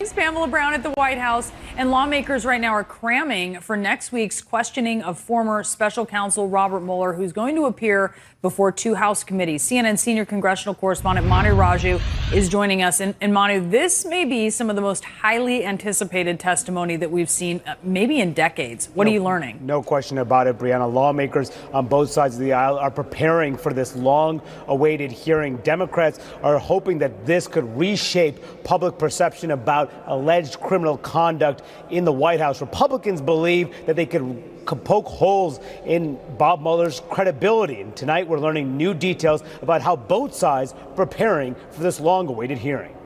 It's Pamela Brown at the White House, and lawmakers right now are cramming for next week's questioning of former special counsel Robert Mueller, who's going to appear before two House committees. CNN senior congressional correspondent Manu Raju is joining us. And Manu, this may be some of the most highly anticipated testimony that we've seen maybe in decades. What are you learning? No question about it, Brianna. Lawmakers on both sides of the aisle are preparing for this long-awaited hearing. Democrats are hoping that this could reshape public perception about alleged criminal conduct in the White House. Republicans believe that they could poke holes in Bob Mueller's credibility. And tonight we're learning new details about how both sides are preparing for this long-awaited hearing.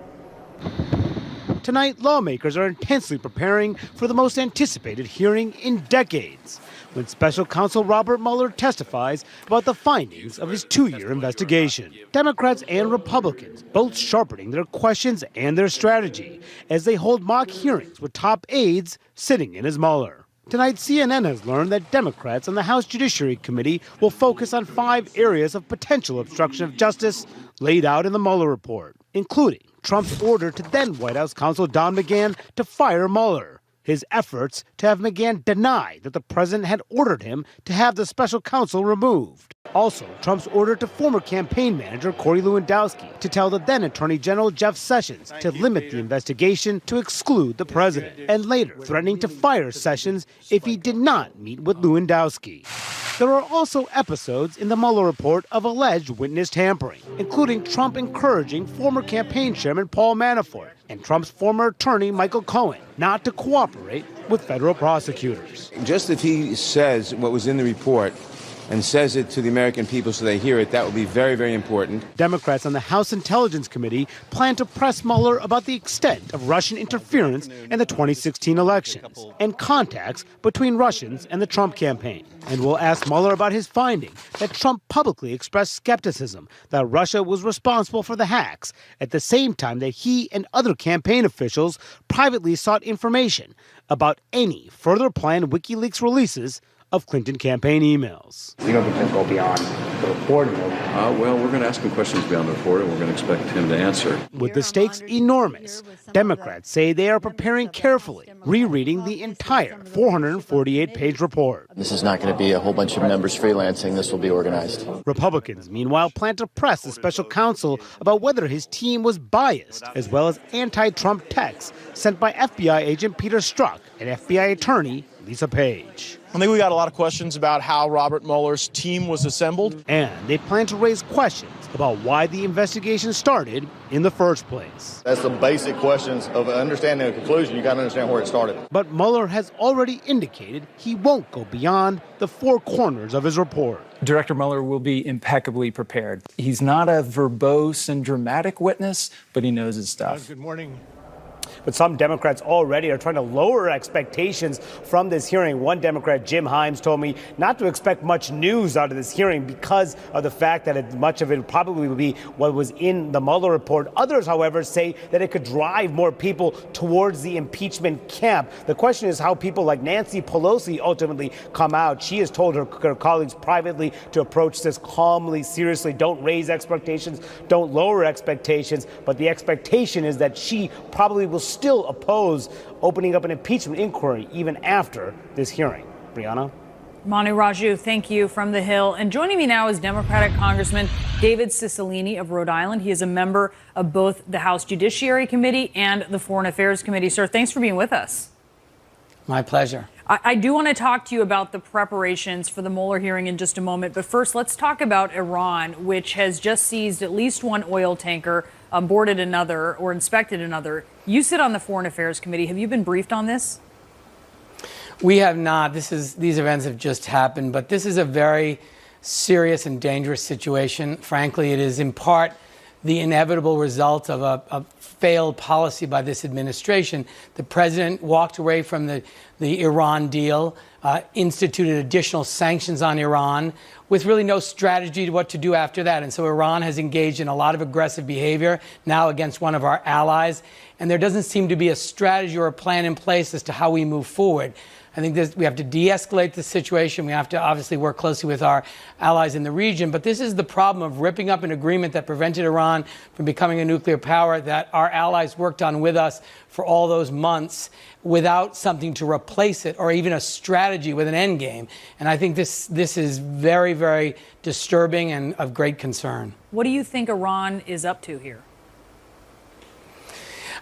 Tonight, lawmakers are intensely preparing for the most anticipated hearing in decades, when special counsel Robert Mueller testifies about the findings of his two-year investigation. Democrats and Republicans both sharpening their questions and their strategy as they hold mock hearings with top aides sitting in as Mueller. Tonight, CNN has learned that Democrats on the House Judiciary Committee will focus on 5 areas of potential obstruction of justice laid out in the Mueller report, including Trump's order to then White House counsel Don McGahn to fire Mueller, his efforts to have McGahn deny that the president had ordered him to have the special counsel removed. Also, Trump's order to former campaign manager Corey Lewandowski to tell the then Attorney General Jeff Sessions to limit the investigation to exclude the president, and later threatening to fire Sessions if he did not meet with Lewandowski. There are also episodes in the Mueller report of alleged witness tampering, including Trump encouraging former campaign chairman Paul Manafort and Trump's former attorney Michael Cohen not to cooperate with federal prosecutors. Just if he says what was in the report and says it to the American people so they hear it, that would be very, very important. Democrats on the House Intelligence Committee plan to press Mueller about the extent of Russian interference in the 2016 elections and contacts between Russians and the Trump campaign. And will ask Mueller about his finding that Trump publicly expressed skepticism that Russia was responsible for the hacks at the same time that he and other campaign officials privately sought information about any further planned WikiLeaks releases of Clinton campaign emails. You don't think he'll go beyond the report? Well, we're going to ask him questions beyond the report, and we're going to expect him to answer. With the stakes enormous, Democrats say they are preparing carefully, rereading the entire 448-page report. This is not going to be a whole bunch of members freelancing. This will be organized. Republicans, meanwhile, plan to press the special counsel about whether his team was biased, as well as anti-Trump texts sent by FBI agent Peter Strzok and FBI attorney Lisa Page. I think we got a lot of questions about how Robert Mueller's team was assembled. And they plan to raise questions about why the investigation started in the first place. That's the basic questions of understanding a conclusion. You got to understand where it started. But Mueller has already indicated he won't go beyond the 4 corners of his report. Director Mueller will be impeccably prepared. He's not a verbose and dramatic witness, but he knows his stuff. Good morning. But some Democrats already are trying to lower expectations from this hearing. One Democrat, Jim Himes, told me not to expect much news out of this hearing because of the fact that much of it probably will be what was in the Mueller report. Others, however, say that it could drive more people towards the impeachment camp. The question is how people like Nancy Pelosi ultimately come out. She has told her colleagues privately to approach this calmly, seriously. Don't raise expectations, don't lower expectations. But the expectation is that she probably will still oppose opening up an impeachment inquiry even after this hearing. Brianna? Manu Raju, thank you from the Hill. And joining me now is Democratic Congressman David Cicilline of Rhode Island. He is a member of both the House Judiciary Committee and the Foreign Affairs Committee. Sir, thanks for being with us. My pleasure. I do want to talk to you about the preparations for the Mueller hearing in just a moment. But first, let's talk about Iran, which has just seized at least one oil tanker, boarded another, or inspected another. You sit on the Foreign Affairs Committee. Have you been briefed on this? We have not. These events have just happened, but this is a very serious and dangerous situation. Frankly, it is in part the inevitable result of a failed policy by this administration. The president walked away from the Iran deal. instituted additional sanctions on Iran with really no strategy to what to do after that. And so Iran has engaged in a lot of aggressive behavior now against one of our allies. And there doesn't seem to be a strategy or a plan in place as to how we move forward. I think we have to de-escalate the situation. We have to obviously work closely with our allies in the region. But this is the problem of ripping up an agreement that prevented Iran from becoming a nuclear power that our allies worked on with us for all those months without something to replace it or even a strategy with an end game. And I think this is very, very disturbing and of great concern. What do you think Iran is up to here?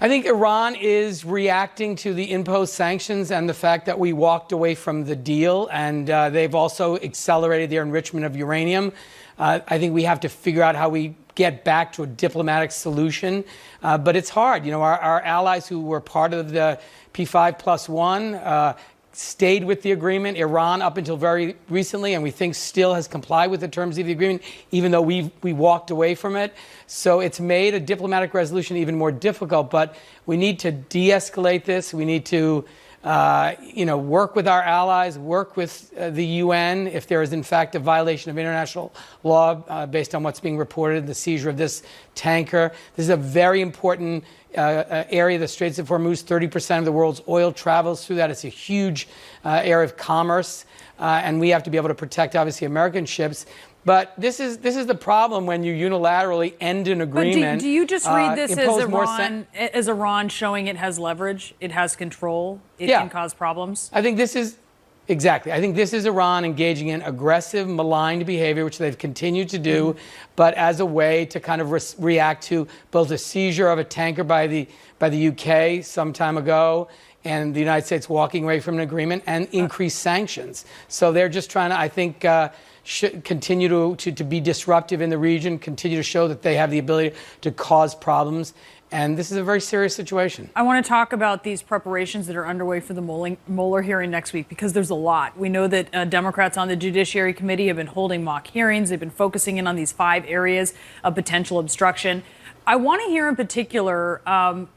I think Iran is reacting to the imposed sanctions and the fact that we walked away from the deal, and they've also accelerated their enrichment of uranium. I think we have to figure out how we get back to a diplomatic solution, but it's hard. You know, our allies who were part of the P5+1 stayed with the agreement. Iran, up until very recently, and we think still has complied with the terms of the agreement, even though we walked away from it. So it's made a diplomatic resolution even more difficult. But we need to de-escalate this. We need to, work with our allies, work with the UN if there is in fact a violation of international law based on what's being reported, the seizure of this tanker. This is a very important area, the Straits of Hormuz. 30% of the world's oil travels through that. It's a huge area of commerce, and we have to be able to protect, obviously, American ships. But this is the problem when you unilaterally end an agreement. But do you just read this as Iran showing it has leverage, it has control, it can cause problems? I think this is exactly. I think this is Iran engaging in aggressive, maligned behavior, which they've continued to do, but as a way to kind of react to both the seizure of a tanker by the UK some time ago, and the United States walking away from an agreement, and increased sanctions. So they're just trying to, I think, continue to be disruptive in the region, continue to show that they have the ability to cause problems. And this is a very serious situation. I want to talk about these preparations that are underway for the Mueller hearing next week, because there's a lot. We know that Democrats on the Judiciary Committee have been holding mock hearings. They've been focusing in on these 5 areas of potential obstruction. I want to hear in particular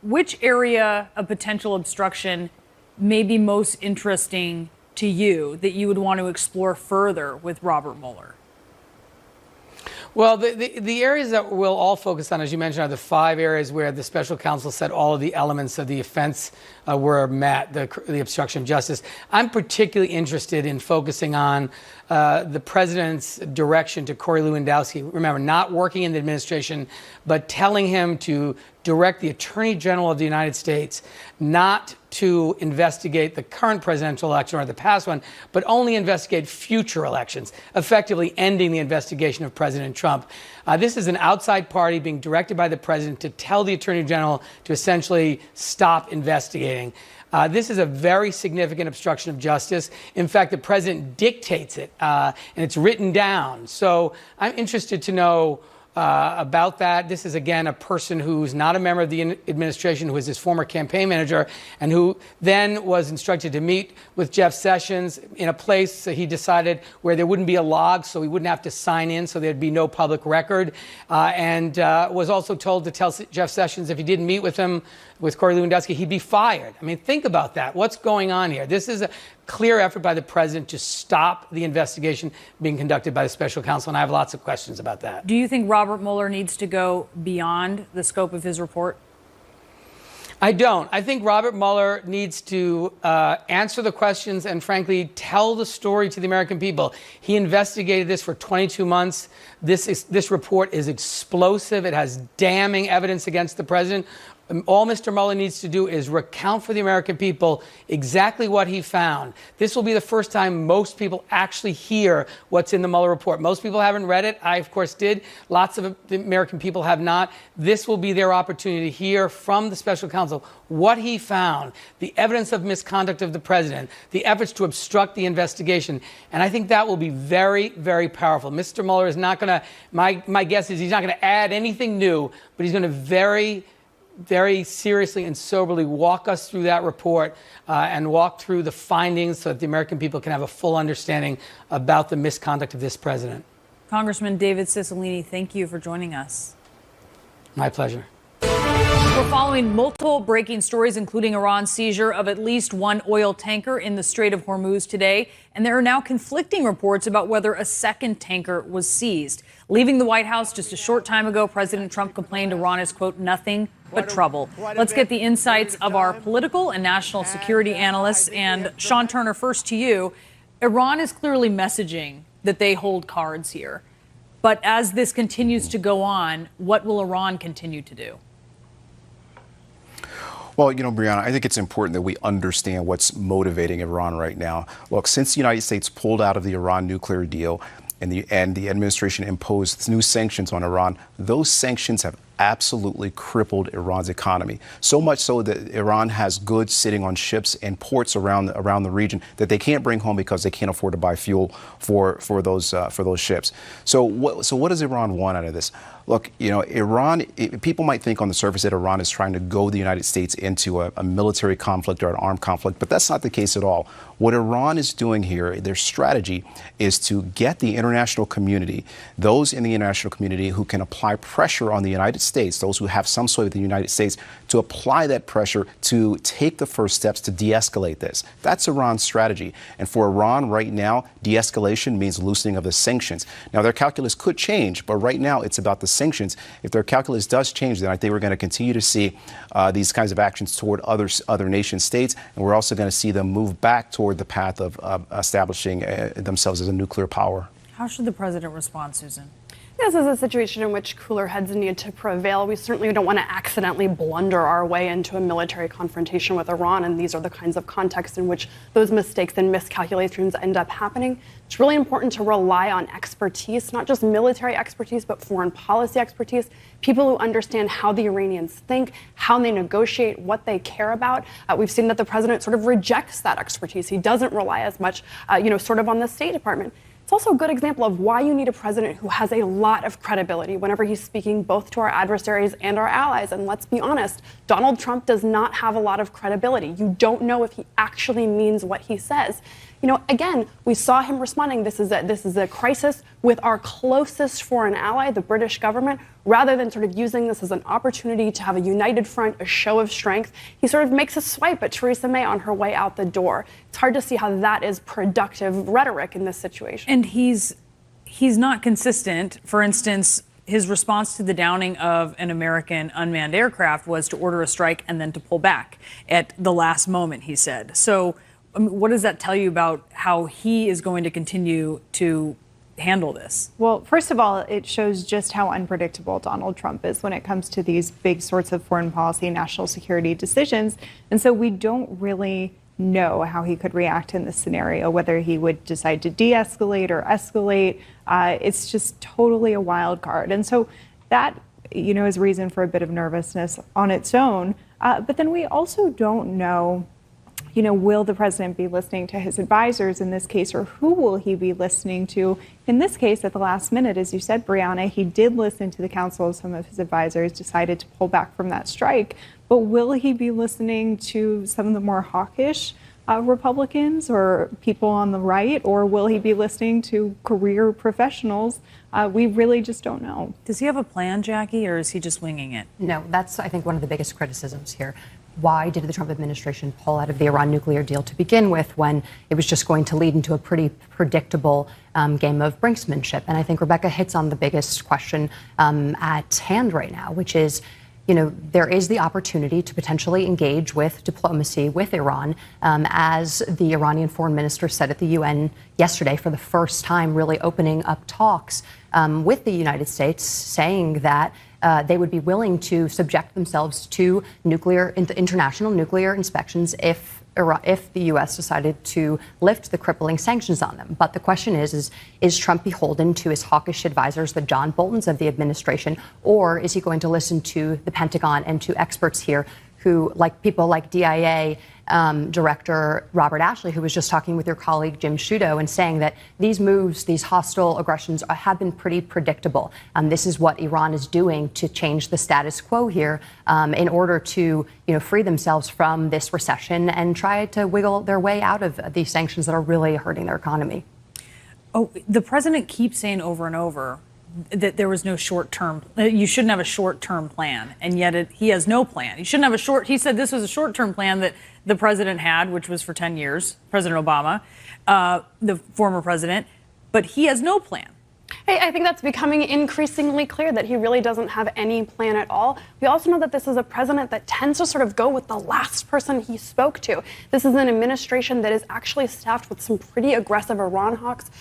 which area of potential obstruction may be most interesting to you that you would want to explore further with Robert Mueller. Well, the areas that we'll all focus on, as you mentioned, are the 5 areas where the special counsel said all of the elements of the offense were met, the obstruction of justice. I'm particularly interested in focusing on the president's direction to Corey Lewandowski. Remember, not working in the administration, but telling him to direct the Attorney General of the United States not to investigate the current presidential election or the past one, but only investigate future elections, effectively ending the investigation of President Trump. This is an outside party being directed by the president to tell the Attorney General to essentially stop investigating. This is a very significant obstruction of justice. In fact, the president dictates it, and it's written down. So I'm interested to know about that. This is, again, a person who's not a member of the administration, who is his former campaign manager, and who then was instructed to meet with Jeff Sessions in a place he decided where there wouldn't be a log, so he wouldn't have to sign in, so there'd be no public record, and was also told to tell Jeff Sessions if he didn't meet with him, with Corey Lewandowski, he'd be fired. I mean, think about that. What's going on here? This is a clear effort by the president to stop the investigation being conducted by the special counsel, and I have lots of questions about that. Do you think Robert Mueller needs to go beyond the scope of his report? I don't. I think Robert Mueller needs to answer the questions and, frankly, tell the story to the American people. He investigated this for 22 months. This report is explosive. It has damning evidence against the president. All Mr. Mueller needs to do is recount for the American people exactly what he found. This will be the first time most people actually hear what's in the Mueller report. Most people haven't read it. I, of course, did. Lots of the American people have not. This will be their opportunity to hear from the special counsel what he found, the evidence of misconduct of the president, the efforts to obstruct the investigation. And I think that will be very, very powerful. Mr. Mueller is not going to, my guess is he's not going to add anything new, but he's going to very seriously and soberly walk us through that report and walk through the findings so that the American people can have a full understanding about the misconduct of this president. Congressman David Cicilline, thank you for joining us. My pleasure. We're following multiple breaking stories, including Iran's seizure of at least one oil tanker in the Strait of Hormuz today. And there are now conflicting reports about whether a second tanker was seized. Leaving the White House just a short time ago, President Trump complained Iran is, quote, nothing but trouble. Let's get the insights of our political and national security analysts. And Sean Turner, first to you. Iran is clearly messaging that they hold cards here. But as this continues to go on, what will Iran continue to do? Well, Brianna, I think it's important that we understand what's motivating Iran right now. Look, since the United States pulled out of the Iran nuclear deal and the administration imposed new sanctions on Iran, those sanctions have absolutely crippled Iran's economy. So much so that Iran has goods sitting on ships and ports around the region that they can't bring home because they can't afford to buy fuel for those ships. So what does Iran want out of this? Look, Iran, people might think on the surface that Iran is trying to goad the United States into a military conflict or an armed conflict, but that's not the case at all. What Iran is doing here, their strategy is to get the international community, those in the international community who can apply pressure on the United States, those who have some sway with the United States, to apply that pressure to take the first steps to de-escalate this. That's Iran's strategy. And for Iran right now, de-escalation means loosening of the sanctions. Now, their calculus could change, but right now it's about the sanctions. If their calculus does change, then I think we're going to continue to see these kinds of actions toward other nation states, and we're also going to see them move back toward the path of establishing themselves as a nuclear power. How should the president respond, Susan? This is a situation in which cooler heads need to prevail. We certainly don't want to accidentally blunder our way into a military confrontation with Iran, and these are the kinds of contexts in which those mistakes and miscalculations end up happening. It's really important to rely on expertise, not just military expertise, but foreign policy expertise, people who understand how the Iranians think, how they negotiate, what they care about. We've seen that the president sort of rejects that expertise. He doesn't rely as much, sort of on the State Department. It's also a good example of why you need a president who has a lot of credibility whenever he's speaking both to our adversaries and our allies. And let's be honest, Donald Trump does not have a lot of credibility. You don't know if he actually means what he says. Again, we saw him responding. This is a crisis with our closest foreign ally, the British government, rather than sort of using this as an opportunity to have a united front, a show of strength. He sort of makes a swipe at Theresa May on her way out the door. It's hard to see how that is productive rhetoric in this situation. And he's not consistent. For instance, his response to the downing of an American unmanned aircraft was to order a strike and then to pull back at the last moment, he said. So what does that tell you about how he is going to continue to handle this? Well, first of all, it shows just how unpredictable Donald Trump is when it comes to these big sorts of foreign policy, national security decisions. And so we don't really know how he could react in this scenario, whether he would decide to de-escalate or escalate. It's just totally a wild card. And so that, is reason for a bit of nervousness on its own. But then we also don't know, will the president be listening to his advisors in this case, or who will he be listening to? In this case, at the last minute, as you said, Brianna, he did listen to the counsel of some of his advisors, decided to pull back from that strike. But will he be listening to some of the more hawkish Republicans or people on the right, or will he be listening to career professionals? We really just don't know. Does he have a plan, Jackie, or is he just winging it? No, that's, I think, one of the biggest criticisms here. Why did the Trump administration pull out of the Iran nuclear deal to begin with when it was just going to lead into a pretty predictable game of brinksmanship? And I think Rebecca hits on the biggest question at hand right now, which is, there is the opportunity to potentially engage with diplomacy with Iran, as the Iranian foreign minister said at the UN yesterday, for the first time, really opening up talks with the United States, saying that they would be willing to subject themselves to international nuclear inspections if the U.S. decided to lift the crippling sanctions on them. But the question is Trump beholden to his hawkish advisors, the John Boltons of the administration, or is he going to listen to the Pentagon and to experts here who, like people like DIA Director Robert Ashley, who was just talking with your colleague Jim Sciutto and saying that these moves, these hostile aggressions have been pretty predictable. This is what Iran is doing to change the status quo here in order to free themselves from this recession and try to wiggle their way out of these sanctions that are really hurting their economy. Oh, the president keeps saying over and over, that there was no short-term, you shouldn't have a short-term plan, and yet he has no plan. He shouldn't have he said this was a short-term plan that the president had, which was for 10 years, President Obama, the former president, but he has no plan. I think that's becoming increasingly clear that he really doesn't have any plan at all. We also know that this is a president that tends to sort of go with the last person he spoke to. This is an administration that is actually staffed with some pretty aggressive Iran hawks.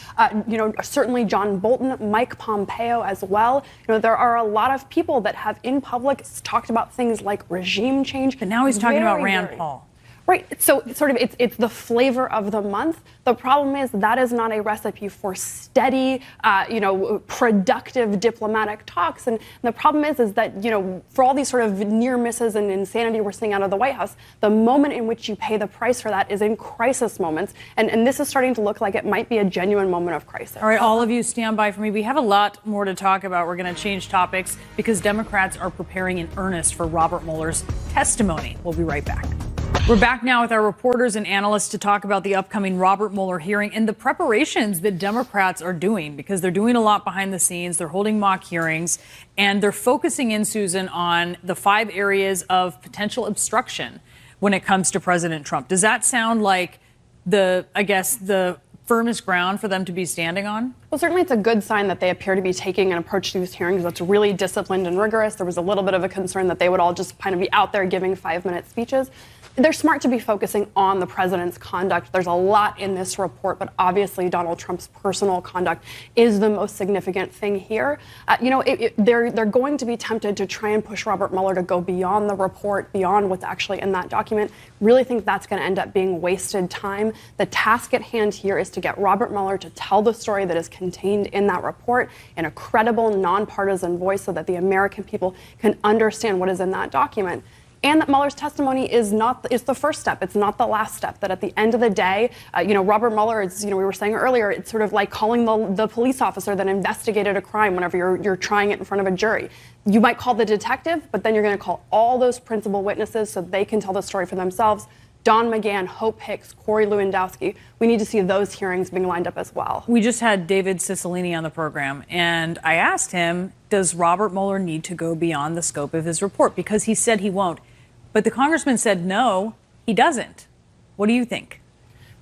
Certainly John Bolton, Mike Pompeo as well. There are a lot of people that have in public talked about things like regime change. But now he's talking about Rand Paul. Right. So it's the flavor of the month. The problem is that is not a recipe for steady, productive diplomatic talks. And the problem is that, for all these sort of near misses and insanity we're seeing out of the White House, the moment in which you pay the price for that is in crisis moments. And this is starting to look like it might be a genuine moment of crisis. All right, all of you stand by for me. We have a lot more to talk about. We're going to change topics because Democrats are preparing in earnest for Robert Mueller's testimony. We'll be right back. We're back now with our reporters and analysts to talk about the upcoming Robert Mueller hearing and the preparations that Democrats are doing, because they're doing a lot behind the scenes. They're holding mock hearings, and they're focusing in, Susan, on the 5 areas of potential obstruction when it comes to President Trump. Does that sound like the firmest ground for them to be standing on? Well, certainly it's a good sign that they appear to be taking an approach to these hearings that's really disciplined and rigorous. There was a little bit of a concern that they would all just kind of be out there giving 5-minute speeches. They're smart to be focusing on the president's conduct. There's a lot in this report, but obviously Donald Trump's personal conduct is the most significant thing here. They're going to be tempted to try and push Robert Mueller to go beyond the report, beyond what's actually in that document. Really think that's going to end up being wasted time. The task at hand here is to get Robert Mueller to tell the story that is contained in that report in a credible, nonpartisan voice so that the American people can understand what is in that document. And that Mueller's testimony is the first step. It's not the last step. That at the end of the day, Robert Mueller is, we were saying earlier, it's sort of like calling the police officer that investigated a crime whenever you're trying it in front of a jury. You might call the detective, but then you're going to call all those principal witnesses so they can tell the story for themselves. Don McGahn, Hope Hicks, Corey Lewandowski. We need to see those hearings being lined up as well. We just had David Cicilline on the program, and I asked him, does Robert Mueller need to go beyond the scope of his report? Because he said he won't. But the congressman said, no, he doesn't. What do you think?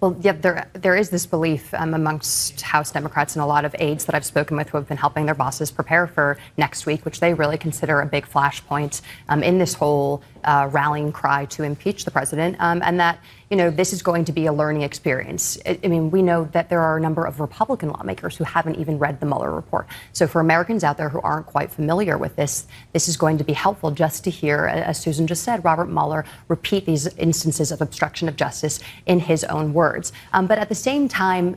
Well, yeah, there is this belief amongst House Democrats and a lot of aides that I've spoken with who have been helping their bosses prepare for next week, which they really consider a big flashpoint in this whole rallying cry to impeach the president, and that, this is going to be a learning experience. I mean, we know that there are a number of Republican lawmakers who haven't even read the Mueller report. So for Americans out there who aren't quite familiar with this is going to be helpful just to hear, as Susan just said, Robert Mueller repeat these instances of obstruction of justice in his own words. But at the same time,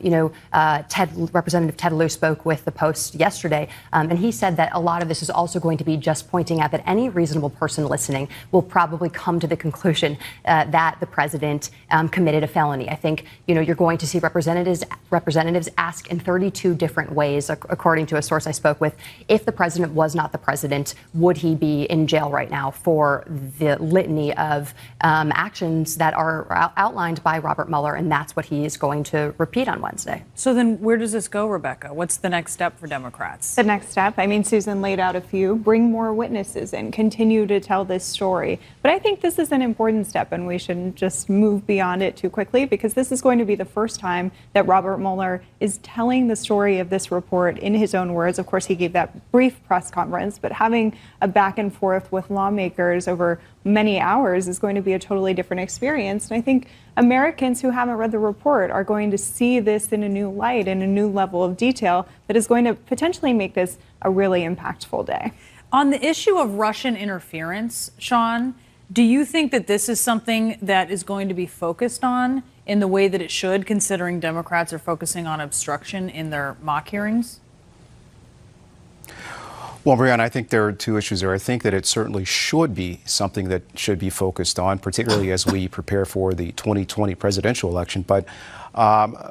Representative Ted Lieu spoke with the Post yesterday, and he said that a lot of this is also going to be just pointing out that any reasonable person listening will probably come to the conclusion that the president committed a felony. I think, you're going to see representatives ask in 32 different ways, according to a source I spoke with, if the president was not the president, would he be in jail right now for the litany of actions that are outlined by Robert Mueller, and that's what he is going to repeat on Wednesday. So then where does this go, Rebecca? What's the next step for Democrats? The next step, Susan laid out a few, bring more witnesses in, continue to tell this story. But I think this is an important step, and we shouldn't just move beyond it too quickly, because this is going to be the first time that Robert Mueller is telling the story of this report in his own words. Of course, he gave that brief press conference, but having a back and forth with lawmakers over many hours is going to be a totally different experience. And I think Americans who haven't read the report are going to see this in a new light, in a new level of detail that is going to potentially make this a really impactful day. On the issue of Russian interference, Sean, do you think that this is something that is going to be focused on in the way that it should, considering Democrats are focusing on obstruction in their mock hearings? Well, Brianna, I think there are two issues there. I think that it certainly should be something that should be focused on, particularly as we prepare for the 2020 presidential election. But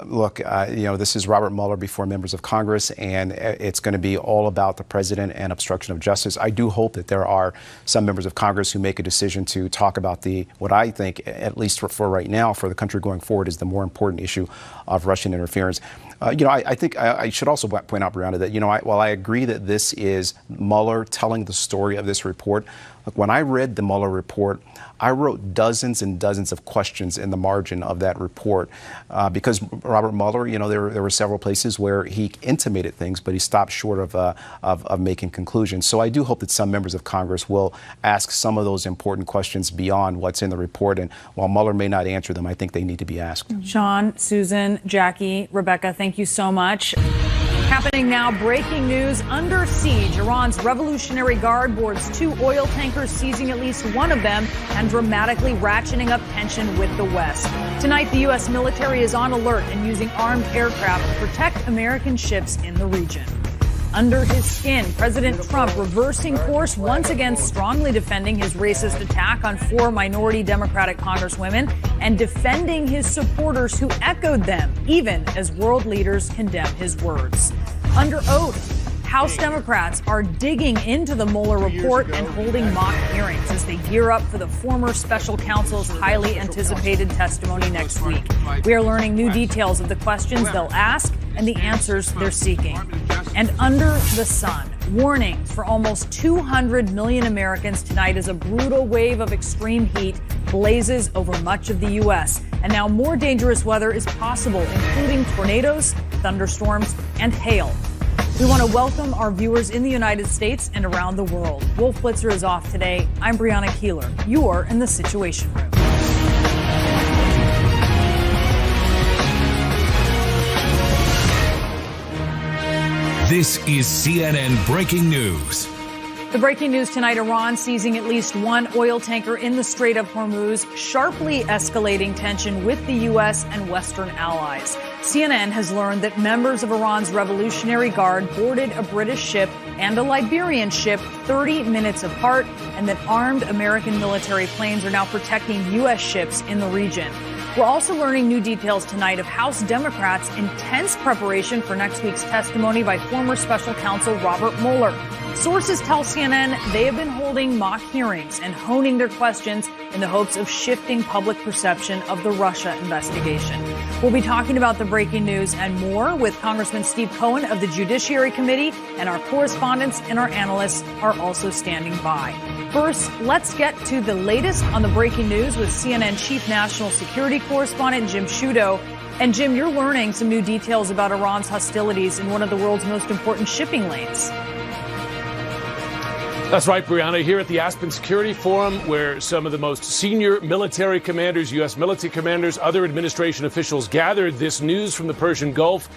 look, this is Robert Mueller before members of Congress, and it's going to be all about the president and obstruction of justice. I do hope that there are some members of Congress who make a decision to talk about what I think, at least for right now, for the country going forward, is the more important issue of Russian interference. I think I should also point out, Brianna, that, while I agree that this is Mueller telling the story of this report, look, when I read the Mueller report, I wrote dozens and dozens of questions in the margin of that report because Robert Mueller, there were several places where he intimated things, but he stopped short of making conclusions. So I do hope that some members of Congress will ask some of those important questions beyond what's in the report. And while Mueller may not answer them, I think they need to be asked. Sean, Susan, Jackie, Rebecca, thank you so much. Happening now, breaking news, under siege. Iran's Revolutionary Guard boards 2 oil tankers, seizing at least one of them and dramatically ratcheting up tension with the West. Tonight, the U.S. military is on alert and using armed aircraft to protect American ships in the region. Under his skin, President Trump reversing course, once again strongly defending his racist attack on 4 minority Democratic congresswomen and defending his supporters who echoed them, even as world leaders condemn his words. Under oath, House Democrats are digging into the Mueller report and holding mock hearings as they gear up for the former special counsel's highly anticipated testimony next week. We are learning new details of the questions they'll ask and the answers they're seeking. And under the sun, warnings for almost 200 million Americans tonight as a brutal wave of extreme heat blazes over much of the U.S. And now more dangerous weather is possible, including tornadoes, thunderstorms, and hail. We want to welcome our viewers in the United States and around the world. Wolf Blitzer is off today. I'm Brianna Keeler. You're in the Situation Room. This is CNN Breaking News. The breaking news tonight, Iran seizing at least 1 oil tanker in the Strait of Hormuz, sharply escalating tension with the U.S. and Western allies. CNN has learned that members of Iran's Revolutionary Guard boarded a British ship and a Liberian ship 30 minutes apart, and that armed American military planes are now protecting U.S. ships in the region. We're also learning new details tonight of House Democrats' intense preparation for next week's testimony by former special counsel Robert Mueller. Sources tell CNN they have been holding mock hearings and honing their questions in the hopes of shifting public perception of the Russia investigation. We'll be talking about the breaking news and more with Congressman Steve Cohen of the Judiciary Committee, and our correspondents and our analysts are also standing by. First, let's get to the latest on the breaking news with CNN Chief National Security Correspondent Jim Sciutto. And Jim, you're learning some new details about Iran's hostilities in one of the world's most important shipping lanes. That's right, Brianna. Here at the Aspen Security Forum, where some of the most senior military commanders, U.S. military commanders, other administration officials gathered, this news from the Persian Gulf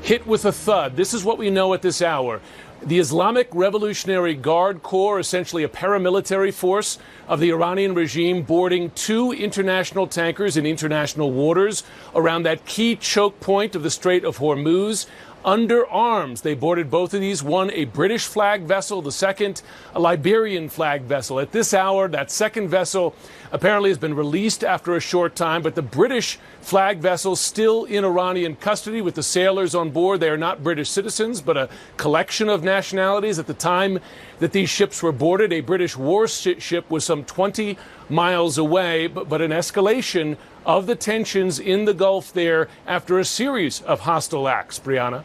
hit with a thud. This is what we know at this hour. The Islamic Revolutionary Guard Corps, essentially a paramilitary force of the Iranian regime, boarding 2 international tankers in international waters around that key choke point of the Strait of Hormuz. Under arms, they boarded both of these, one a British flag vessel, the second a Liberian flag vessel. At this hour, that second vessel apparently has been released after a short time, but the British flag vessel still in Iranian custody with the sailors on board. They are not British citizens, but a collection of nationalities. At the time that these ships were boarded, a British warship was some 20 miles away, but an escalation of the tensions in the Gulf there after a series of hostile acts. Brianna?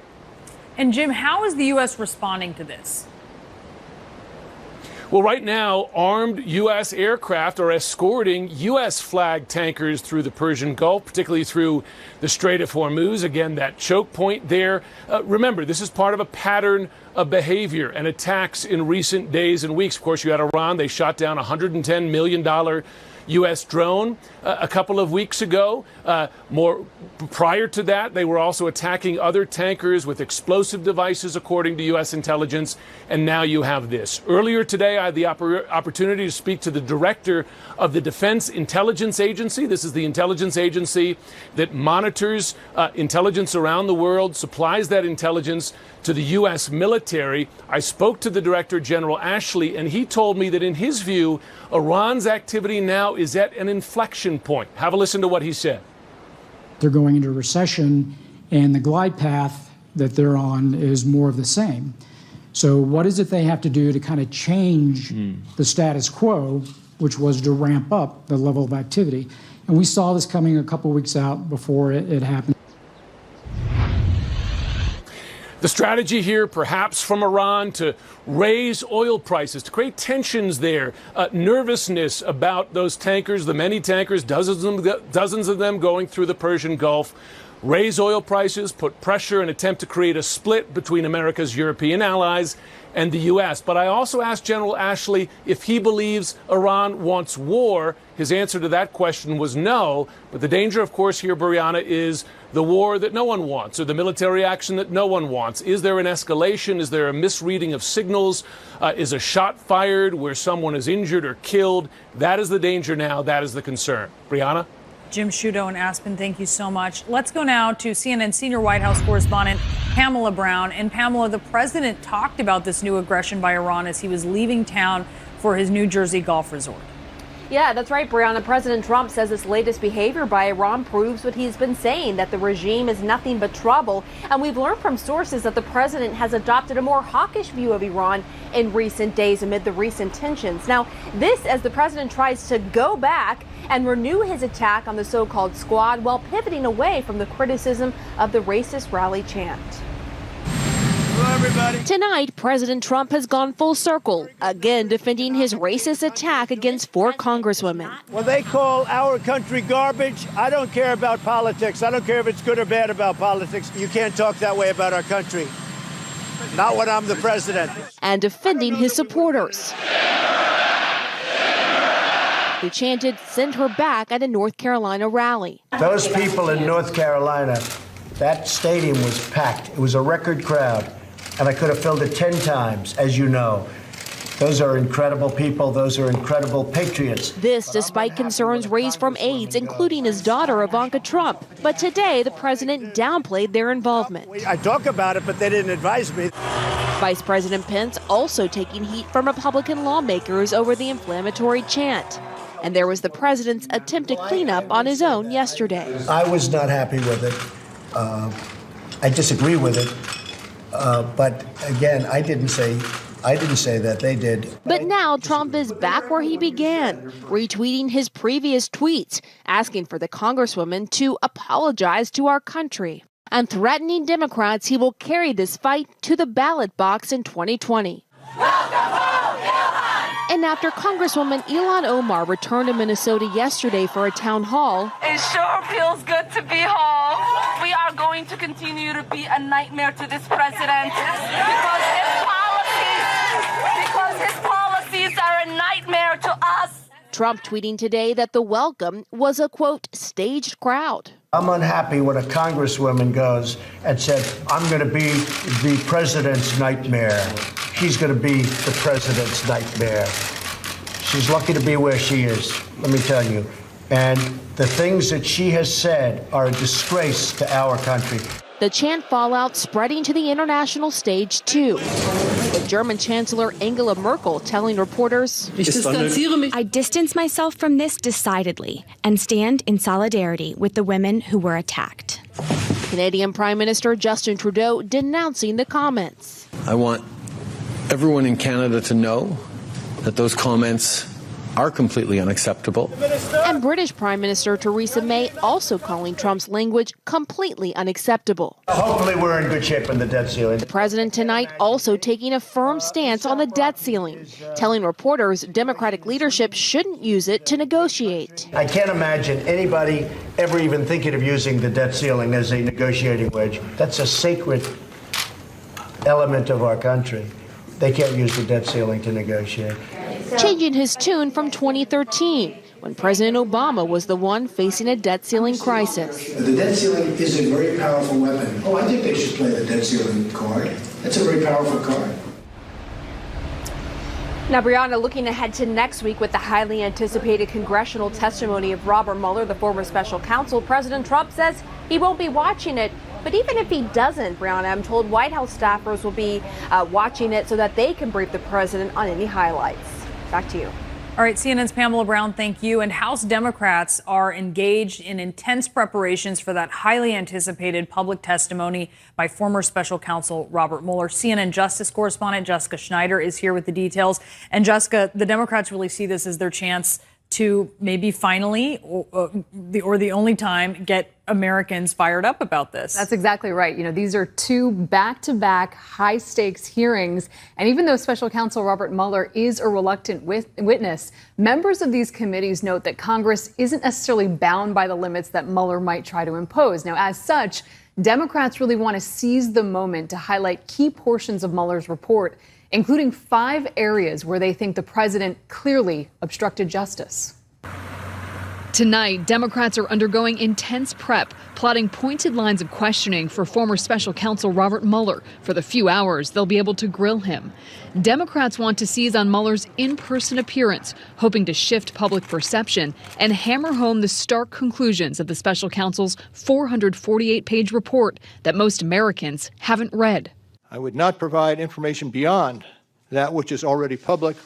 And Jim, how is the U.S. responding to this? Well, right now, armed U.S. aircraft are escorting U.S. flag tankers through the Persian Gulf, particularly through the Strait of Hormuz. Again, that choke point there. Remember, this is part of a pattern of behavior and attacks in recent days and weeks. Of course, you had Iran. They shot down $110 million U.S. drone a couple of weeks ago. Prior to that, they were also attacking other tankers with explosive devices, according to U.S. intelligence. And now you have this. Earlier today, I had the opportunity to speak to the director of the Defense Intelligence Agency. This is the intelligence agency that monitors intelligence around the world, supplies that intelligence to the U.S. military. I spoke to the Director General Ashley, and he told me that in his view, Iran's activity now is at an inflection point. Have a listen to what he said. They're going into a recession, and the glide path that they're on is more of the same. So what is it they have to do to kind of change the status quo, which was to ramp up the level of activity? And we saw this coming a couple weeks out before it happened. The strategy here, perhaps from Iran, to raise oil prices, to create tensions there, nervousness about those tankers, the many tankers, dozens of them going through the Persian Gulf, raise oil prices, put pressure, and attempt to create a split between America's European allies and the U.S. But I also asked General Ashley if he believes Iran wants war. His answer to that question was no. But the danger, of course, here, Brianna, is the war that no one wants, or the military action that no one wants. Is there an escalation? Is there a misreading of signals? Is a shot fired where someone is injured or killed? That is the danger now. That is the concern. Brianna? Jim Sciutto in Aspen, thank you so much. Let's go now to CNN senior White House correspondent Pamela Brown. And Pamela, the president talked about this new aggression by Iran as he was leaving town for his New Jersey golf resort. Yeah, that's right, Brianna. President Trump says this latest behavior by Iran proves what he's been saying, that the regime is nothing but trouble. And we've learned from sources that the president has adopted a more hawkish view of Iran in recent days amid the recent tensions. Now, this as the president tries to go back and renew his attack on the so-called squad while pivoting away from the criticism of the racist rally chant. Tonight, President Trump has gone full circle, again defending his racist attack against 4 congresswomen. When they call our country garbage, I don't care about politics. I don't care if it's good or bad about politics. You can't talk that way about our country. Not when I'm the president. And defending his supporters, who chanted, "Send her back," at a North Carolina rally. Those people in North Carolina, that stadium was packed. It was a record crowd. And I could have filled it 10 times, as you know. Those are incredible people. Those are incredible patriots. This despite concerns raised from aides, including his daughter, Ivanka Trump. But today, the president downplayed their involvement. I talk about it, but they didn't advise me. Vice President Pence also taking heat from Republican lawmakers over the inflammatory chant. And there was the president's attempted cleanup on his own yesterday. I was not happy with it. I disagree with it. But again, I didn't say that, they did. But now Trump is back where he began, retweeting his previous tweets, asking for the congresswoman to apologize to our country, and threatening Democrats he will carry this fight to the ballot box in 2020. And after Congresswoman Ilhan Omar returned to Minnesota yesterday for a town hall, it sure feels good to be home. We are going to continue to be a nightmare to this president because his policies are a nightmare to us. Trump tweeting today that the welcome was a, quote, staged crowd. I'm unhappy when a congresswoman goes and said, I'm going to be the president's nightmare. She's going to be the president's nightmare. She's lucky to be where she is, let me tell you. And the things that she has said are a disgrace to our country. The chant fallout spreading to the international stage, too. With German Chancellor Angela Merkel telling reporters, I distance myself from this decidedly and stand in solidarity with the women who were attacked. Canadian Prime Minister Justin Trudeau denouncing the comments. I want everyone in Canada to know that those comments are completely unacceptable. And British Prime Minister Theresa May also calling Trump's language completely unacceptable. Hopefully we're in good shape on the debt ceiling. The president tonight also taking a firm stance on the debt ceiling, telling reporters Democratic leadership shouldn't use it to negotiate. I can't imagine anybody ever even thinking of using the debt ceiling as a negotiating wedge. That's a sacred element of our country. They can't use the debt ceiling to negotiate. changing his tune from 2013, when President Obama was the one facing a debt ceiling crisis. The debt ceiling is a very powerful weapon. Oh, I think they should play the debt ceiling card. That's a very powerful card. Now, Brianna, looking ahead to next week with the highly anticipated congressional testimony of Robert Mueller, the former special counsel, President Trump says he won't be watching it. But even if he doesn't, Brianna, I'm told White House staffers will be watching it so that they can brief the president on any highlights. Back to you. All right, CNN's Pamela Brown, thank you. And House Democrats are engaged in intense preparations for that highly anticipated public testimony by former special counsel Robert Mueller. CNN Justice correspondent Jessica Schneider is here with the details. And Jessica, the Democrats really see this as their chance to maybe finally, or the only time, get Americans fired up about this. That's exactly right. You know, these are two back-to-back high-stakes hearings. And even though Special Counsel Robert Mueller is a reluctant witness, members of these committees note that Congress isn't necessarily bound by the limits that Mueller might try to impose. Now, as such, Democrats really want to seize the moment to highlight key portions of Mueller's report, including 5 areas where they think the president clearly obstructed justice. Tonight, Democrats are undergoing intense prep, plotting pointed lines of questioning for former special counsel Robert Mueller for the few hours they'll be able to grill him. Democrats want to seize on Mueller's in-person appearance, hoping to shift public perception and hammer home the stark conclusions of the special counsel's 448-page report that most Americans haven't read. I would not provide information beyond that which is already public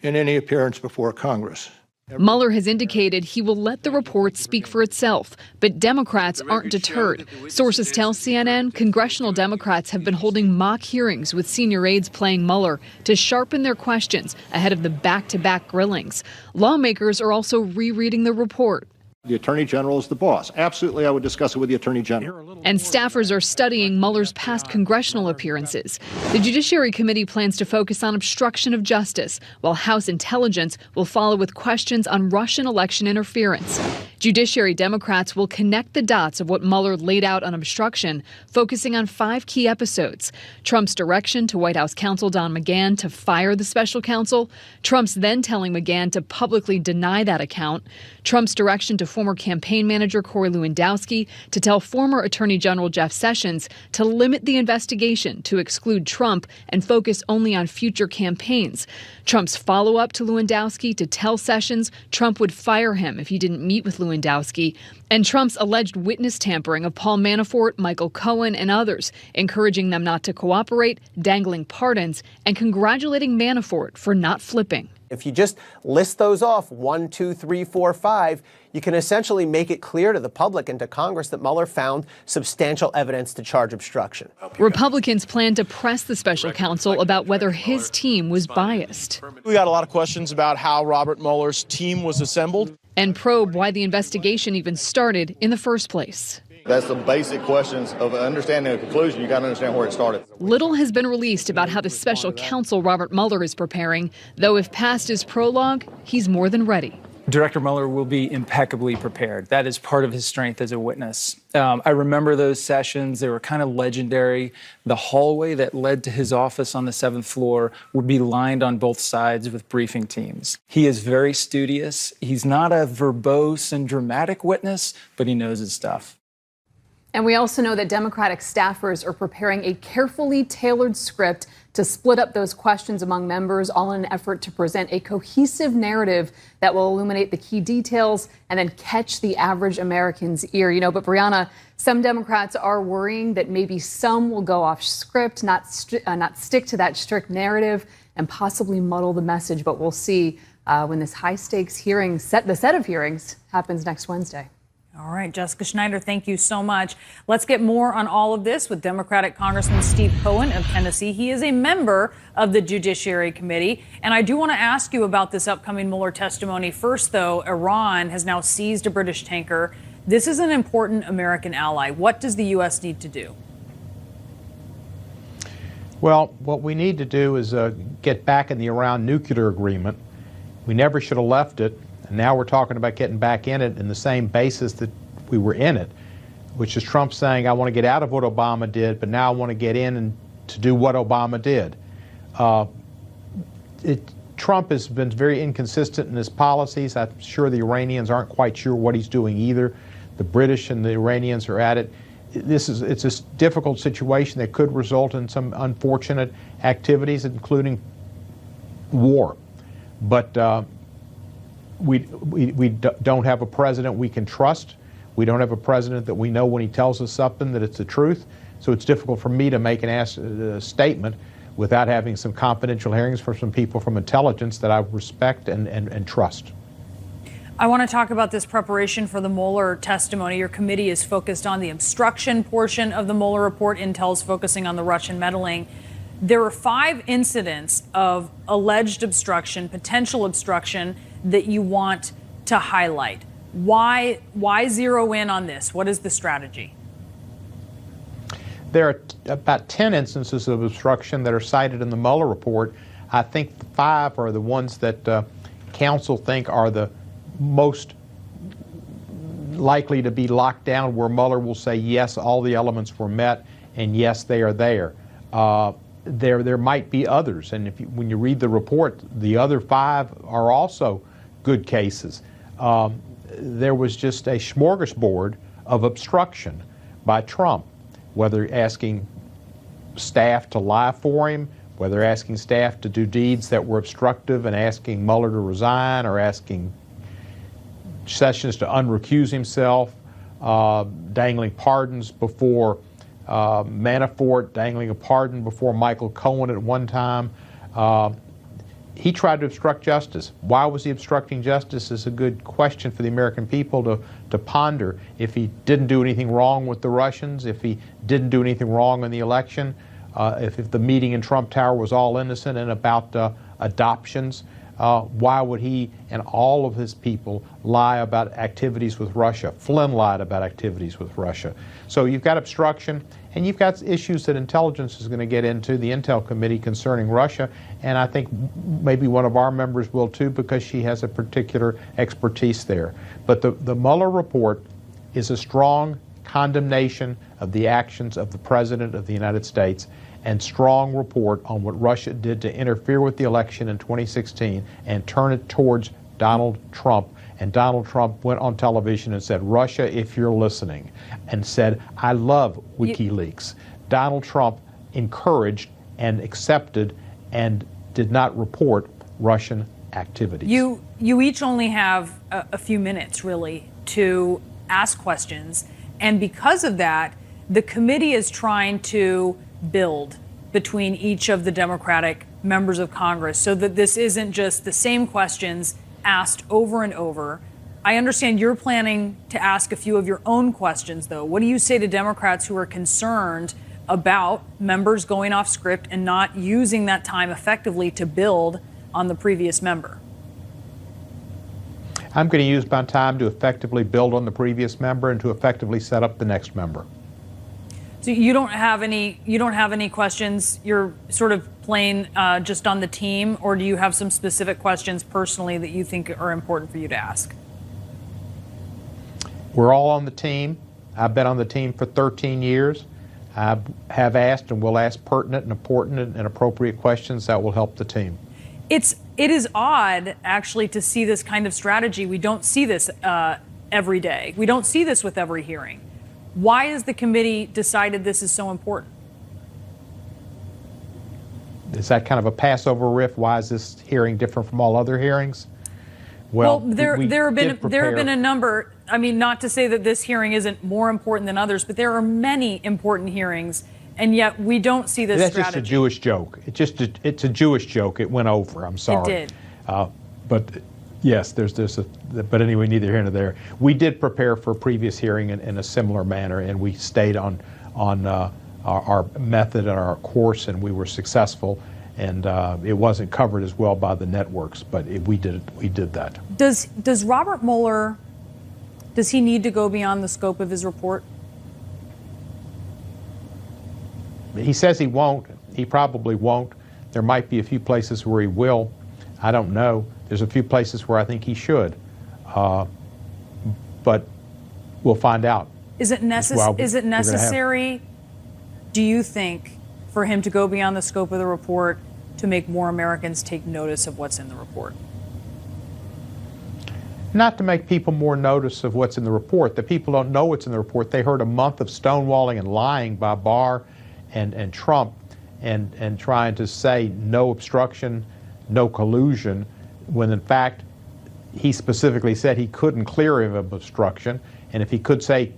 in any appearance before Congress. Mueller has indicated he will let the report speak for itself, but Democrats aren't deterred. Sources tell CNN congressional Democrats have been holding mock hearings with senior aides playing Mueller to sharpen their questions ahead of the back-to-back grillings. Lawmakers are also rereading the report. The Attorney General is the boss. Absolutely, I would discuss it with the Attorney General. And staffers are studying Mueller's past congressional appearances. The Judiciary Committee plans to focus on obstruction of justice, while House Intelligence will follow with questions on Russian election interference. Judiciary Democrats will connect the dots of what Mueller laid out on obstruction, focusing on 5 key episodes: Trump's direction to White House counsel Don McGahn to fire the special counsel, Trump's then telling McGahn to publicly deny that account, Trump's direction to former campaign manager Corey Lewandowski to tell former Attorney General Jeff Sessions to limit the investigation to exclude Trump and focus only on future campaigns, Trump's follow-up to Lewandowski to tell Sessions Trump would fire him if he didn't meet with Lewandowski, and Trump's alleged witness tampering of Paul Manafort, Michael Cohen, and others, encouraging them not to cooperate, dangling pardons, and congratulating Manafort for not flipping. If you just list those off, 1, 2, 3, 4, 5, you can essentially make it clear to the public and to Congress that Mueller found substantial evidence to charge obstruction. Republicans plan to press the special counsel about whether his team was biased. We got a lot of questions about how Robert Mueller's team was assembled. And probe why the investigation even started in the first place. That's the basic questions of understanding a conclusion. You got to understand where it started. Little has been released about how the special counsel Robert Mueller is preparing, though if past his prologue, he's more than ready. Director Mueller will be impeccably prepared. That is part of his strength as a witness. I remember those sessions. They were kind of legendary. The hallway that led to his office on the 7th floor would be lined on both sides with briefing teams. He is very studious. He's not a verbose and dramatic witness, but he knows his stuff. And we also know that Democratic staffers are preparing a carefully tailored script to split up those questions among members, all in an effort to present a cohesive narrative that will illuminate the key details and then catch the average American's ear. You know, but Brianna, some Democrats are worrying that maybe some will go off script, not stick to that strict narrative, and possibly muddle the message. But we'll see when this high-stakes hearing, the set of hearings, happens next Wednesday. All right, Jessica Schneider, thank you so much. Let's get more on all of this with Democratic Congressman Steve Cohen of Tennessee. He is a member of the Judiciary Committee. And I do want to ask you about this upcoming Mueller testimony. First, though, Iran has now seized a British tanker. This is an important American ally. What does the U.S. need to do? Well, what we need to do is get back in the Iran nuclear agreement. We never should have left it. And now we're talking about getting back in it in the same basis that we were in it, which is Trump saying, I want to get out of what Obama did, but now I want to get in and to do what Obama did. Trump has been very inconsistent in his policies. I'm sure the Iranians aren't quite sure what he's doing either. The British and the Iranians are at it. It's a difficult situation that could result in some unfortunate activities, including war. But we don't have a president we can trust. We don't have a president that we know when he tells us something that it's the truth. So it's difficult for me to make a statement without having some confidential hearings from some people from intelligence that I respect and trust. I want to talk about this preparation for the Mueller testimony. Your committee is focused on the obstruction portion of the Mueller report. Intel's focusing on the Russian meddling. There are 5 incidents of alleged obstruction, potential obstruction, that you want to highlight. Why zero in on this? What is the strategy? There are about 10 instances of obstruction that are cited in the Mueller report. I think 5 are the ones that counsel think are the most likely to be locked down, where Mueller will say, yes, all the elements were met, and yes, they are there. There might be others, and when you read the report, the other 5 are also good cases. There was just a smorgasbord of obstruction by Trump, whether asking staff to lie for him, whether asking staff to do deeds that were obstructive and asking Mueller to resign, or asking Sessions to unrecuse himself, dangling pardons before Manafort, dangling a pardon before Michael Cohen at one time. He tried to obstruct justice. Why was he obstructing justice is a good question for the American people to ponder. If he didn't do anything wrong with the Russians, if he didn't do anything wrong in the election, if the meeting in Trump Tower was all innocent and about adoptions, why would he and all of his people lie about activities with Russia? Flynn lied about activities with Russia. So you've got obstruction, and you've got issues that intelligence is going to get into, the Intel Committee concerning Russia, and I think maybe one of our members will too, because she has a particular expertise there. But the Mueller report is a strong condemnation of the actions of the President of the United States, and strong report on what Russia did to interfere with the election in 2016 and turn it towards Donald Trump. And Donald Trump went on television and said, Russia, if you're listening, and said, I love WikiLeaks. Donald Trump encouraged and accepted and did not report Russian activities. You each only have a few minutes, really, to ask questions. And because of that, the committee is trying to build between each of the Democratic members of Congress so that this isn't just the same questions asked over and over. I understand you're planning to ask a few of your own questions, though. What do you say to Democrats who are concerned about members going off script and not using that time effectively to build on the previous member? I'm going to use my time to effectively build on the previous member and to effectively set up the next member. So you don't have any questions. You're sort of playing just on the team, or do you have some specific questions personally that you think are important for you to ask? We're all on the team. I've been on the team for 13 years. I have asked and will ask pertinent and important and appropriate questions that will help the team. It is odd, actually, to see this kind of strategy. We don't see this every day. We don't see this with every hearing. Why has the committee decided this is so important? Is that kind of a Passover riff? Why is this hearing different from all other hearings? Well, there have been a number. I mean, not to say that this hearing isn't more important than others, but there are many important hearings, and yet we don't see this strategy. That's just a Jewish joke. It's a Jewish joke. It went over. I'm sorry. It did. But yes, but anyway, neither here nor there. We did prepare for a previous hearing in a similar manner, and we stayed on our method and our course, and we were successful. And it wasn't covered as well by the networks, but we did that. Does Robert Mueller, does he need to go beyond the scope of his report? He says he won't. He probably won't. There might be a few places where he will. I don't know. There's a few places where I think he should. But we'll find out. Is it necessary, do you think, for him to go beyond the scope of the report, to make more Americans take notice of what's in the report? Not to make people more notice of what's in the report. The people don't know what's in the report. They heard a month of stonewalling and lying by Barr and Trump and trying to say no obstruction, no collusion, when in fact he specifically said he couldn't clear him of obstruction, and if he could say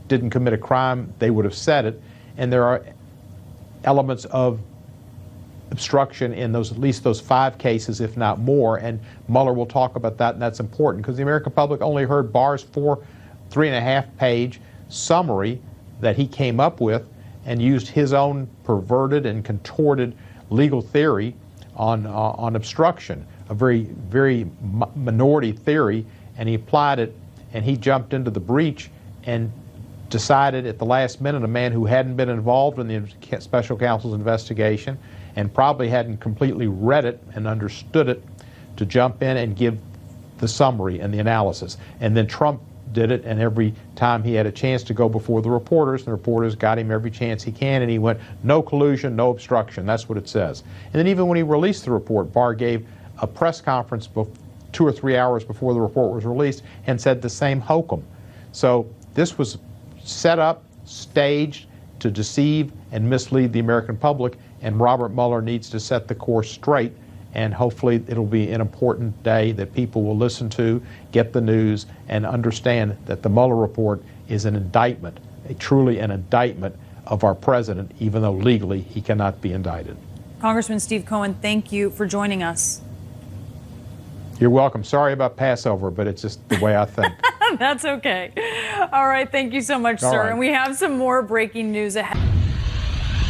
didn't commit a crime, they would have said it. And there are elements of obstruction in those, at least those 5 cases, if not more, and Mueller will talk about that, and that's important because the American public only heard Barr's 3.5-page summary that he came up with and used his own perverted and contorted legal theory on obstruction, a very minority theory, and he applied it, and he jumped into the breach and decided at the last minute, a man who hadn't been involved in the special counsel's investigation and probably hadn't completely read it and understood it, to jump in and give the summary and the analysis. And then Trump did it, and every time he had a chance to go before the reporters got him every chance he can, and he went, no collusion, no obstruction. That's what it says. And then even when he released the report, Barr gave a press conference 2 or 3 hours before the report was released and said the same hokum. So this was set up, staged to deceive and mislead the American public, and Robert Mueller needs to set the course straight, and hopefully it'll be an important day that people will listen to, get the news, and understand that the Mueller report is an indictment, truly an indictment of our president, even though legally he cannot be indicted. Congressman Steve Cohen, thank you for joining us. You're welcome. Sorry about Passover, but it's just the way I think. That's okay. All right, thank you so much, sir. Right. And we have some more breaking news ahead.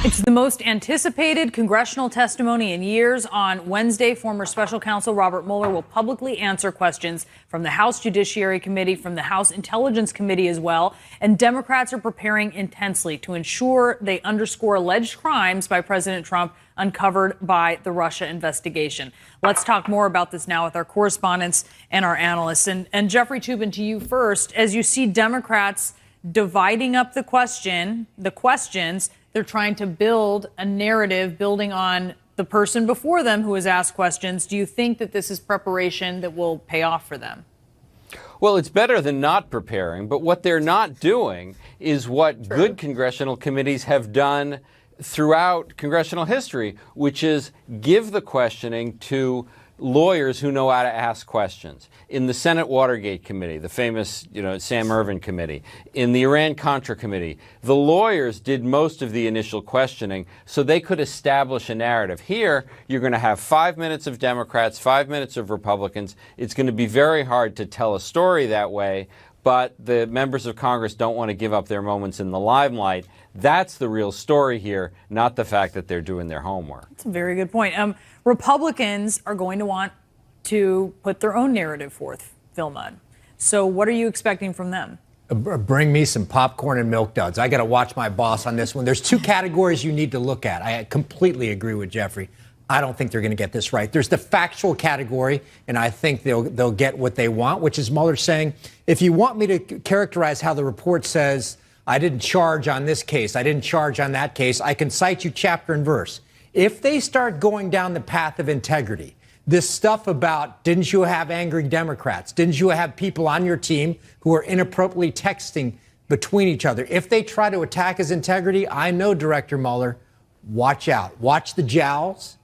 It's the most anticipated congressional testimony in years. On Wednesday, former special counsel Robert Mueller will publicly answer questions from the House Judiciary Committee, from the House Intelligence Committee as well. And Democrats are preparing intensely to ensure they underscore alleged crimes by President Trump uncovered by the Russia investigation. Let's talk more about this now with our correspondents and our analysts. And Jeffrey Toobin, to you first. As you see Democrats dividing up the questions, they're trying to build a narrative building on the person before them who has asked questions. Do you think that this is preparation that will pay off for them? Well, it's better than not preparing, but what they're not doing is what good congressional committees have done throughout congressional history, which is give the questioning to lawyers who know how to ask questions. In the Senate Watergate Committee, the famous, Sam Ervin Committee, in the Iran-Contra Committee, the lawyers did most of the initial questioning so they could establish a narrative. Here, you're going to have 5 minutes of Democrats, 5 minutes of Republicans. It's going to be very hard to tell a story that way, but the members of Congress don't want to give up their moments in the limelight. That's the real story here, not the fact that they're doing their homework. That's a very good point. Republicans are going to want to put their own narrative forth, Phil Mudd. So what are you expecting from them? Bring me some popcorn and milk duds. I got to watch my boss on this one. There's 2 categories you need to look at. I completely agree with Jeffrey. I don't think they're going to get this right. There's the factual category, and I think they'll get what they want, which is Mueller saying, if you want me to characterize how the report says I didn't charge on this case, I didn't charge on that case, I can cite you chapter and verse. If they start going down the path of integrity, this stuff about didn't you have angry Democrats, didn't you have people on your team who are inappropriately texting between each other, if they try to attack his integrity, I know, Director Mueller, watch out. Watch the jowls.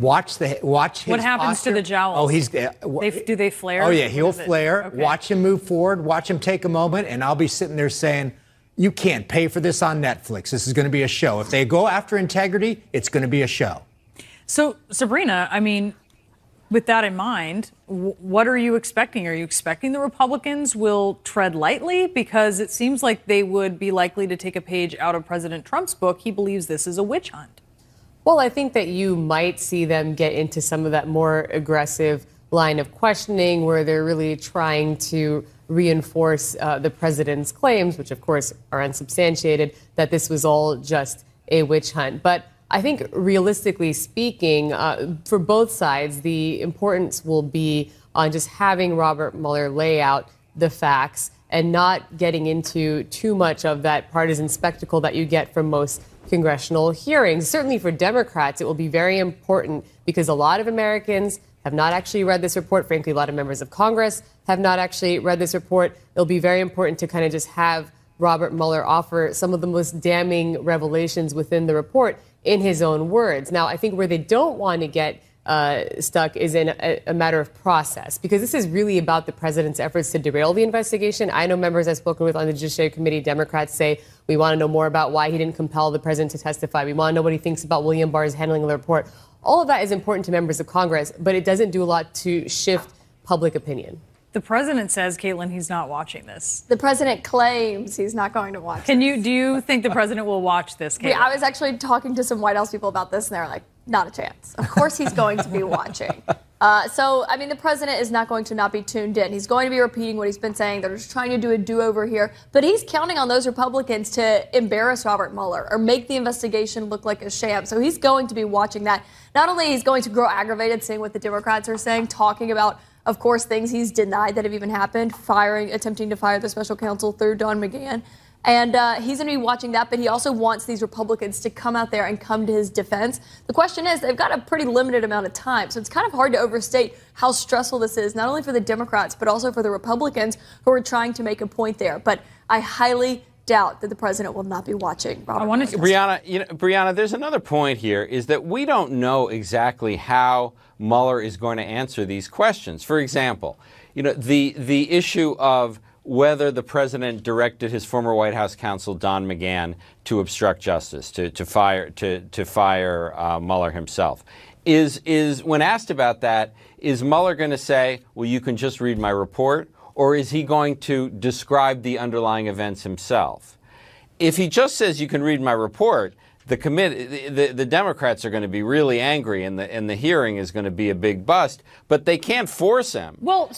Watch his What happens posture. to the jowls? Oh, do they flare? Oh, yeah, he'll flare. Okay. Watch him move forward. Watch him take a moment, and I'll be sitting there saying, you can't pay for this on Netflix. This is going to be a show. If they go after integrity, it's going to be a show. So, Sabrina, with that in mind, what are you expecting? Are you expecting the Republicans will tread lightly? Because it seems like they would be likely to take a page out of President Trump's book. He believes this is a witch hunt. Well, I think that you might see them get into some of that more aggressive line of questioning where they're really trying to reinforce the president's claims, which of course are unsubstantiated, that this was all just a witch hunt. But I think realistically speaking, for both sides, the importance will be on just having Robert Mueller lay out the facts and not getting into too much of that partisan spectacle that you get from most congressional hearings. Certainly for Democrats, it will be very important because a lot of Americans have not actually read this report. Frankly, a lot of members of Congress have not actually read this report. It'll be very important to kind of just have Robert Mueller offer some of the most damning revelations within the report in his own words. Now, I think where they don't want to get stuck is in a matter of process, because this is really about the president's efforts to derail the investigation. I know members I've spoken with on the Judiciary Committee, Democrats say, we want to know more about why he didn't compel the president to testify. We want to know what he thinks about William Barr's handling of the report. All of that is important to members of Congress, but it doesn't do a lot to shift public opinion. The president says, Caitlin, he's not watching this. The president claims he's not going to watch Do you think the president will watch this, Caitlin? I was actually talking to some White House people about this, and they were like, not a chance. Of course he's going to be watching. The president is not going to not be tuned in. He's going to be repeating what he's been saying. They're just trying to do a do-over here. But he's counting on those Republicans to embarrass Robert Mueller or make the investigation look like a sham. So he's going to be watching that. Not only he's going to grow aggravated seeing what the Democrats are saying, talking about, of course, things he's denied that have even happened, attempting to fire the special counsel through Don McGahn. And he's going to be watching that, but he also wants these Republicans to come out there and come to his defense. The question is, they've got a pretty limited amount of time, so it's kind of hard to overstate how stressful this is, not only for the Democrats, but also for the Republicans who are trying to make a point there. But I highly doubt that the president will not be watching Robert Mueller. Brianna, there's another point here, is that we don't know exactly how Mueller is going to answer these questions. For example, the issue of whether the president directed his former White House counsel Don McGahn to obstruct justice, to fire Mueller himself. Is when asked about that, is Mueller going to say, well, you can just read my report, or is he going to describe the underlying events himself? If he just says you can read my report, the Democrats are going to be really angry, and the hearing is going to be a big bust. But they can't force him. Well,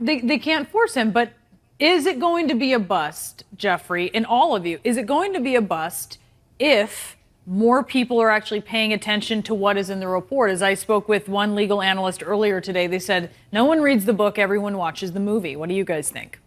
they can't force him. But is it going to be a bust, Jeffrey, and all of you? Is it going to be a bust if more people are actually paying attention to what is in the report? As I spoke with one legal analyst earlier today, they said no one reads the book, everyone watches the movie. What do you guys think?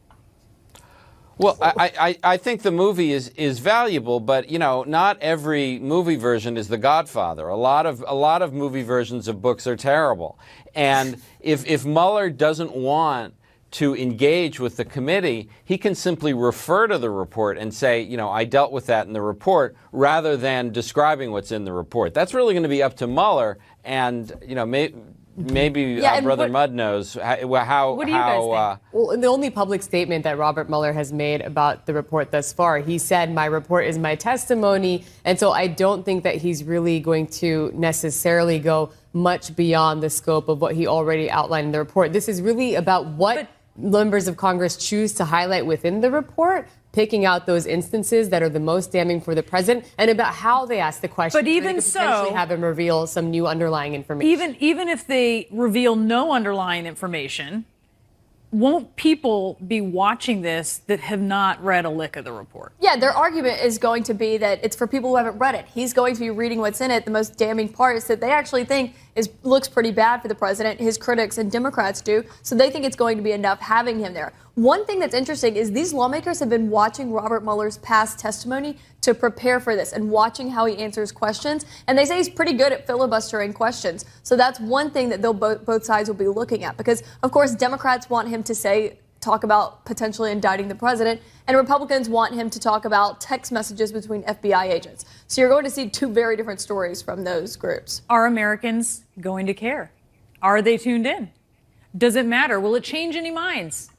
Well, I think the movie is valuable, but not every movie version is The Godfather. A lot of movie versions of books are terrible. And if Mueller doesn't want to engage with the committee, he can simply refer to the report and say, I dealt with that in the report, rather than describing what's in the report. That's really going to be up to Mueller, and maybe Brother Mudd knows how. What do you guys think? Well, in the only public statement that Robert Mueller has made about the report thus far, he said, my report is my testimony. And so I don't think that he's really going to necessarily go much beyond the scope of what he already outlined in the report. This is really about what members of Congress choose to highlight within the report, picking out those instances that are the most damning for the president, and about how they ask the question. But even so, potentially have him reveal some new underlying information. Even if they reveal no underlying information, won't people be watching this that have not read a lick of the report? Yeah, their argument is going to be that it's for people who haven't read it. He's going to be reading what's in it. The most damning part is that they actually think looks pretty bad for the president. His critics and Democrats do. So they think it's going to be enough having him there. One thing that's interesting is these lawmakers have been watching Robert Mueller's past testimony to prepare for this and watching how he answers questions. And they say he's pretty good at filibustering questions. So that's one thing that both sides will be looking at, because, of course, Democrats want him to talk about potentially indicting the president, and Republicans want him to talk about text messages between FBI agents. So you're going to see two very different stories from those groups. Are Americans going to care? Are they tuned in? Does it matter? Will it change any minds?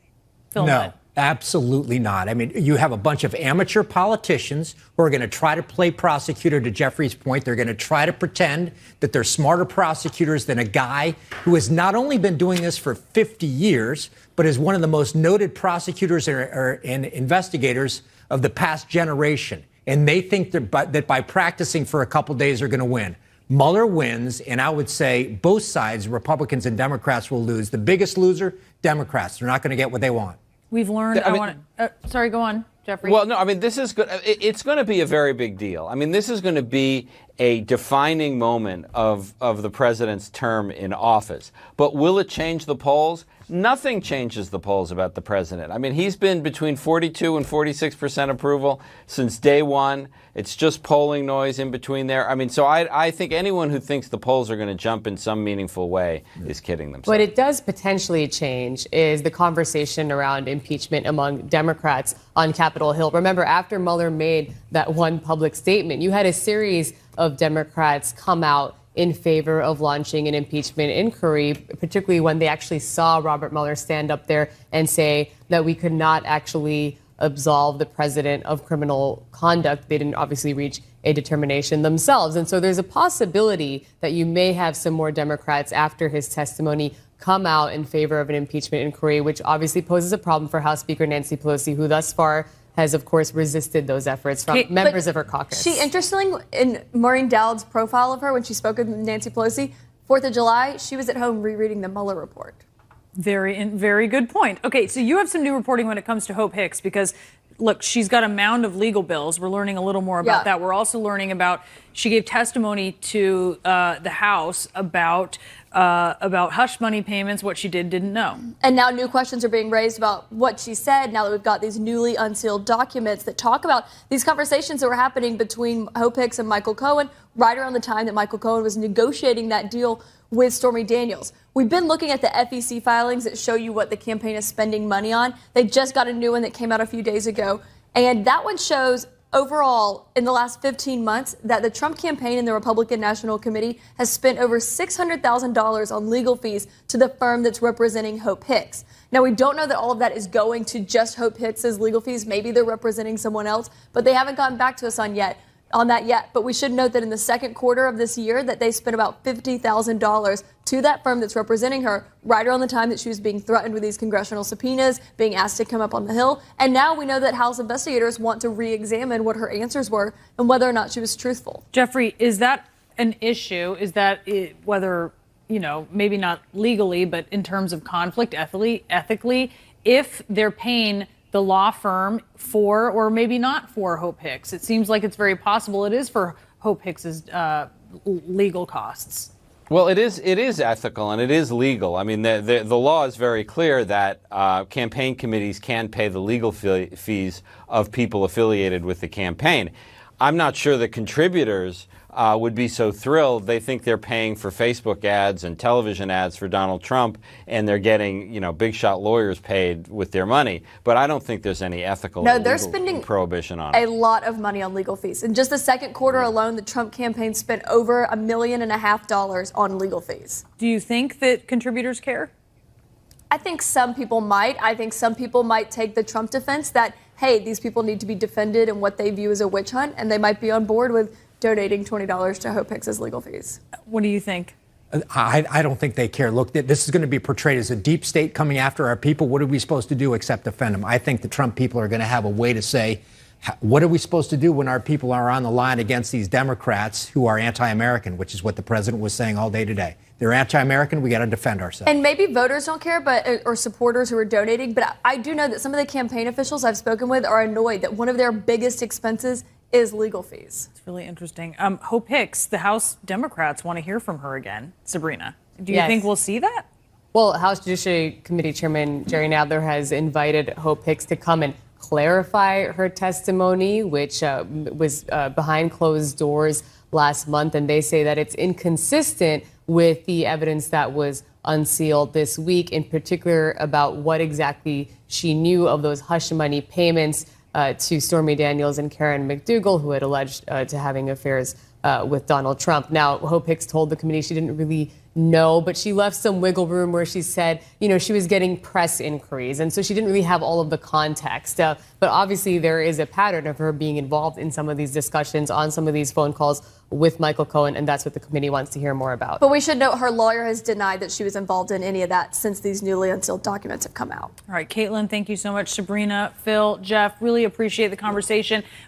No, absolutely not. I mean, you have a bunch of amateur politicians who are going to try to play prosecutor, to Jeffrey's point. They're going to try to pretend that they're smarter prosecutors than a guy who has not only been doing this for 50 years, but is one of the most noted prosecutors and investigators of the past generation. And they think that by practicing for a couple days are going to win. Mueller wins, and I would say both sides, Republicans and Democrats, will lose. The biggest loser, Democrats. They're not going to get what they want. We've learned. Sorry, go on, Jeffrey. Well, no, I mean, this is good. It's going to be a very big deal. I mean, this is going to be a defining moment of the president's term in office. But will it change the polls? Nothing changes the polls about the president. I mean, he's been between 42 and 46% approval since day one. It's just polling noise in between there. I mean, so I think anyone who thinks the polls are going to jump in some meaningful way is kidding themselves. What it does potentially change is the conversation around impeachment among Democrats on Capitol Hill. Remember, after Mueller made that one public statement, you had a series of Democrats come out in favor of launching an impeachment inquiry, particularly when they actually saw Robert Mueller stand up there and say that we could not actually absolve the president of criminal conduct. They didn't obviously reach a determination themselves. And so there's a possibility that you may have some more Democrats after his testimony come out in favor of an impeachment inquiry, which obviously poses a problem for House Speaker Nancy Pelosi, who thus far has, of course, resisted those efforts from members of her caucus. She, interestingly, in Maureen Dowd's profile of her, when she spoke with Nancy Pelosi, 4th of July, she was at home rereading the Mueller report. Very good point. Okay, so you have some new reporting when it comes to Hope Hicks because, look, she's got a mound of legal bills. We're learning a little more about that. We're also learning about she gave testimony to the House about hush money payments, what she didn't know. And now new questions are being raised about what she said now that we've got these newly unsealed documents that talk about these conversations that were happening between Hope Hicks and Michael Cohen right around the time that Michael Cohen was negotiating that deal with Stormy Daniels. We've been looking at the FEC filings that show you what the campaign is spending money on. They just got a new one that came out a few days ago. And that one shows overall in the last 15 months that the Trump campaign and the Republican National Committee has spent over $600,000 on legal fees to the firm that's representing Hope Hicks. Now, we don't know that all of that is going to just Hope Hicks's legal fees. Maybe they're representing someone else, but they haven't gotten back to us on that yet. But we should note that in the second quarter of this year that they spent about $50,000 to that firm that's representing her right around the time that she was being threatened with these congressional subpoenas, being asked to come up on the Hill. And now we know that House investigators want to re-examine what her answers were and whether or not she was truthful. Jeffrey, is that an issue? Is that whether, maybe not legally, but in terms of conflict ethically, if they're paying the law firm for, or maybe not for, Hope Hicks? It seems like it's very possible it is for Hope Hicks's legal costs. Well, it is ethical and it is legal. I mean, the law is very clear that campaign committees can pay the legal fees of people affiliated with the campaign. I'm not sure the contributors would be so thrilled. They think they're paying for Facebook ads and television ads for Donald Trump, and they're getting, big shot lawyers paid with their money. But I don't think there's any ethical they're spending prohibition on it. A lot of money on legal fees. In just the second quarter alone, the Trump campaign spent over $1.5 million on legal fees. Do you think that contributors care? I think some people might. I think some people might take the Trump defense that, hey, these people need to be defended in what they view as a witch hunt, and they might be on board with donating $20 to Hope Hicks's legal fees. What do you think? I don't think they care. Look, this is going to be portrayed as a deep state coming after our people. What are we supposed to do except defend them? I think the Trump people are going to have a way to say, what are we supposed to do when our people are on the line against these Democrats who are anti-American, which is what the president was saying all day today. They're anti-American. We got to defend ourselves. And maybe voters don't care, or supporters who are donating. But I do know that some of the campaign officials I've spoken with are annoyed that one of their biggest expenses is legal fees. It's really interesting. Hope Hicks, the House Democrats want to hear from her again. Sabrina, do you think we'll see that? Well, House Judiciary Committee Chairman Jerry Nadler has invited Hope Hicks to come and clarify her testimony, which was behind closed doors last month. And they say that it's inconsistent with the evidence that was unsealed this week, in particular about what exactly she knew of those hush money payments to Stormy Daniels and Karen McDougal, who had alleged to having affairs with Donald Trump. Now, Hope Hicks told the committee she didn't really know, but she left some wiggle room where she said, she was getting press inquiries. And so she didn't really have all of the context. But obviously there is a pattern of her being involved in some of these discussions, on some of these phone calls with Michael Cohen. And that's what the committee wants to hear more about. But we should note her lawyer has denied that she was involved in any of that since these newly unsealed documents have come out. All right, Caitlin, thank you so much. Sabrina, Phil, Jeff, really appreciate the conversation.